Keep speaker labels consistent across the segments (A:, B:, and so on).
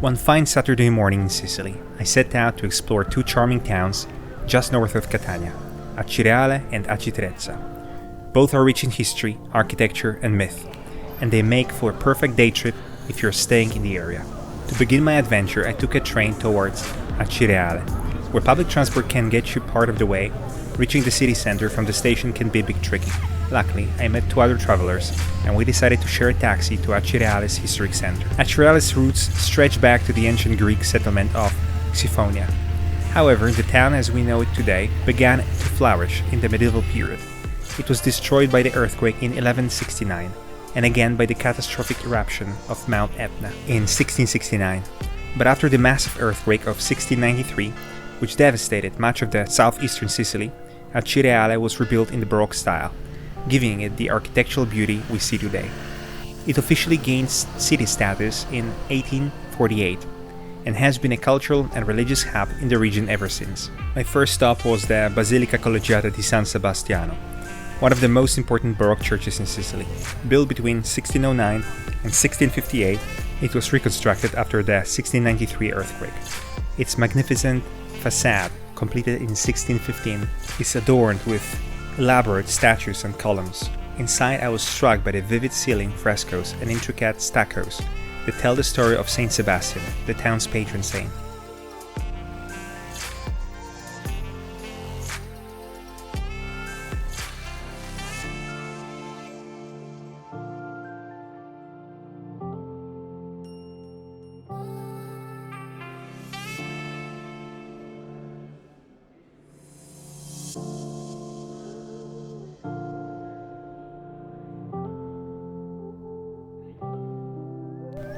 A: One fine Saturday morning in Sicily, I set out to explore two charming towns just north of Catania, Acireale and Aci Trezza. Both are rich in history, architecture, and myth, and they make for a perfect day trip if you're staying in the area. To begin my adventure, I took a train towards Acireale, where public transport can get you part of the way. Reaching the city center from the station can be a bit tricky. Luckily, I met two other travelers, and we decided to share a taxi to Acireale's historic center. Acireale's roots stretch back to the ancient Greek settlement of Xiphonia. However, the town as we know it today began to flourish in the medieval period. It was destroyed by the earthquake in 1169, and again by the catastrophic eruption of Mount Etna in 1669. But after the massive earthquake of 1693, which devastated much of the southeastern Sicily, Acireale was rebuilt in the Baroque style, giving it the architectural beauty we see today. It officially gained city status in 1848 and has been a cultural and religious hub in the region ever since. My first stop was the Basilica di San Sebastiano, one of the most important Baroque churches in Sicily. Built between 1609 and 1658, it was reconstructed after the 1693 earthquake. Its magnificent facade, completed in 1615, is adorned with elaborate statues and columns. Inside, I was struck by the vivid ceiling frescoes and intricate stuccos that tell the story of Saint Sebastian, the town's patron saint.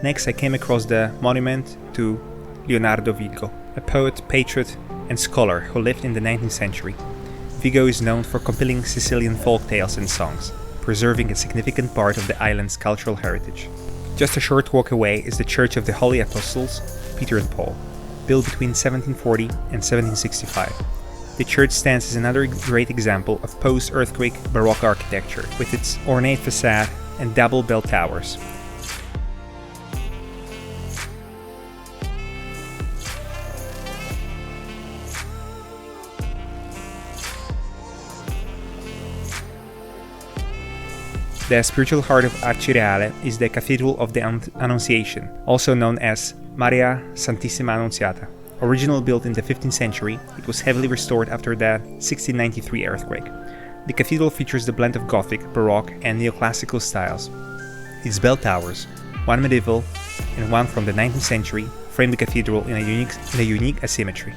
A: Next, I came across the monument to Leonardo Vigo, a poet, patriot, and scholar who lived in the 19th century. Vigo is known for compiling Sicilian folk tales and songs, preserving a significant part of the island's cultural heritage. Just a short walk away is the Church of the Holy Apostles, Peter and Paul, built between 1740 and 1765. The church stands as another great example of post-earthquake Baroque architecture, with its ornate facade and double bell towers. The spiritual heart of Acireale is the Cathedral of the Annunciation, also known as Maria Santissima Annunziata. Originally built in the 15th century, it was heavily restored after the 1693 earthquake. The cathedral features the blend of Gothic, Baroque, and Neoclassical styles. Its bell towers, one medieval and one from the 19th century, frame the cathedral in a unique asymmetry.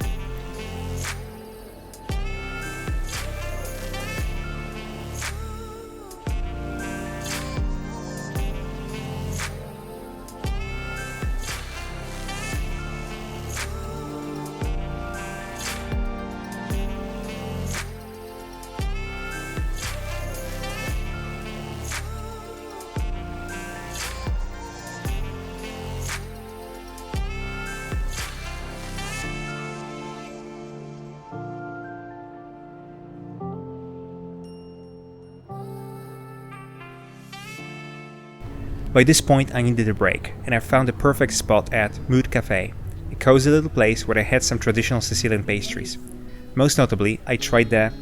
A: By this point I needed a break, and I found the perfect spot at Mood Cafe, a cozy little place where I had some traditional Sicilian pastries. Most notably, I tried the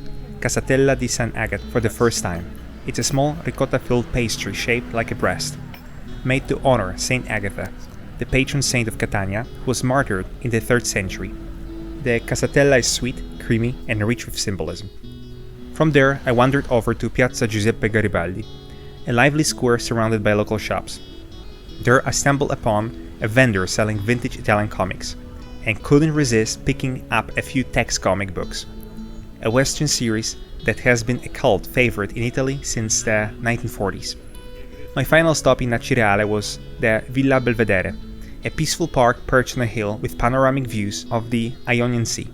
A: Casatella di San Agata for the first time. It's a small ricotta-filled pastry shaped like a breast, made to honor Saint Agatha, the patron saint of Catania, who was martyred in the 3rd century. The Casatella is sweet, creamy, and rich with symbolism. From there, I wandered over to Piazza Giuseppe Garibaldi, a lively square surrounded by local shops. There I stumbled upon a vendor selling vintage Italian comics, and couldn't resist picking up a few text comic books, a Western series that has been a cult favorite in Italy since the 1940s. My final stop in Acireale was the Villa Belvedere, a peaceful park perched on a hill with panoramic views of the Ionian Sea.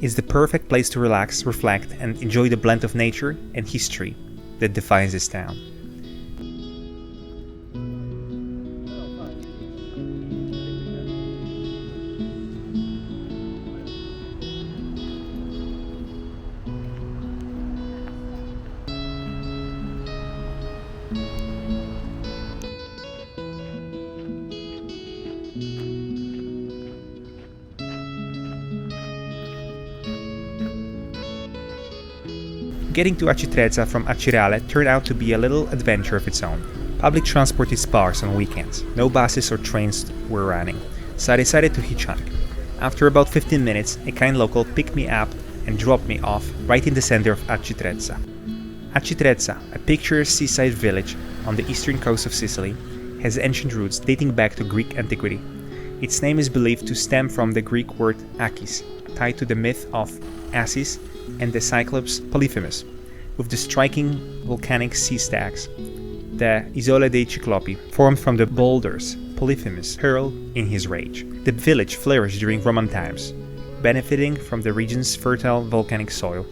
A: It's the perfect place to relax, reflect, and enjoy the blend of nature and history that defines this town. Getting to Aci Trezza from Acireale turned out to be a little adventure of its own. Public transport is sparse on weekends, no buses or trains were running, so I decided to hitchhike. After about 15 minutes, a kind local picked me up and dropped me off right in the center of Aci Trezza. Aci Trezza, a picturesque seaside village on the eastern coast of Sicily, has ancient roots dating back to Greek antiquity. Its name is believed to stem from the Greek word Akis, tied to the myth of Acis and the Cyclops Polyphemus, with the striking volcanic sea stacks, the Isole dei Cyclopi, formed from the boulders Polyphemus hurled in his rage. The village flourished during Roman times, benefiting from the region's fertile volcanic soil,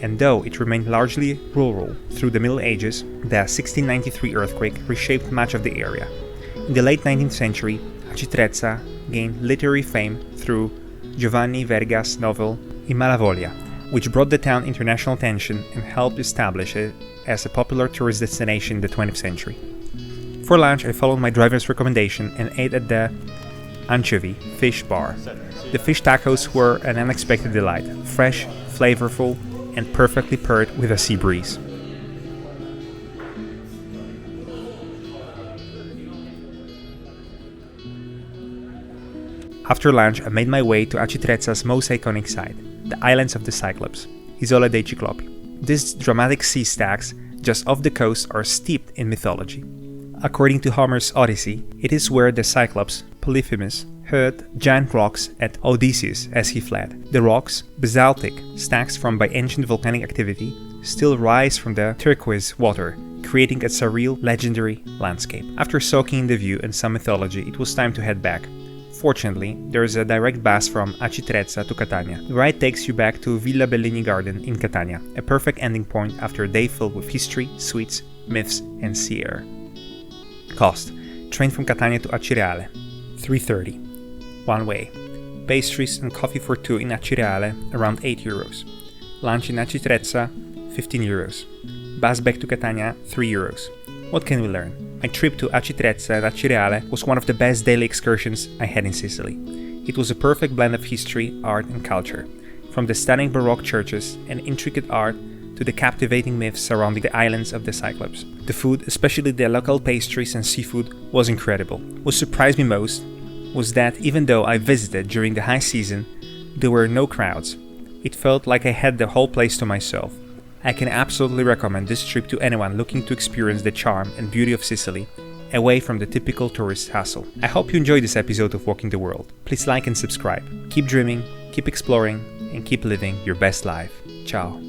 A: and though it remained largely rural through the Middle Ages, the 1693 earthquake reshaped much of the area. In the late 19th century, Aci Trezza gained literary fame through Giovanni Verga's novel I Malavoglia, which brought the town international attention and helped establish it as a popular tourist destination in the 20th century. For lunch, I followed my driver's recommendation and ate at the Anchovy Fish Bar. The fish tacos were an unexpected delight, fresh, flavorful, and perfectly paired with a sea breeze. After lunch, I made my way to Aci Trezza's most iconic site, the islands of the Cyclops, Isole dei Cyclopi. These dramatic sea stacks just off the coast are steeped in mythology. According to Homer's Odyssey, it is where the Cyclops, Polyphemus, hurled giant rocks at Odysseus as he fled. The rocks, basaltic stacks formed by ancient volcanic activity, still rise from the turquoise water, creating a surreal, legendary landscape. After soaking in the view and some mythology, it was time to head back. Fortunately, there is a direct bus from Aci Trezza to Catania. The ride takes you back to Villa Bellini Garden in Catania, a perfect ending point after a day filled with history, sweets, myths, and sea air. Cost: train from Catania to Acireale, €3.30. One way. Pastries and coffee for two in Acireale, around €8. Lunch in Aci Trezza, €15. Bus back to Catania, €3. What can we learn? My trip to Aci Trezza and Acireale was one of the best daily excursions I had in Sicily. It was a perfect blend of history, art, and culture, from the stunning Baroque churches and intricate art to the captivating myths surrounding the islands of the Cyclops. The food, especially the local pastries and seafood, was incredible. What surprised me most was that even though I visited during the high season, there were no crowds. It felt like I had the whole place to myself. I can absolutely recommend this trip to anyone looking to experience the charm and beauty of Sicily, away from the typical tourist hustle. I hope you enjoyed this episode of Walking the World. Please like and subscribe. Keep dreaming, keep exploring, and keep living your best life. Ciao.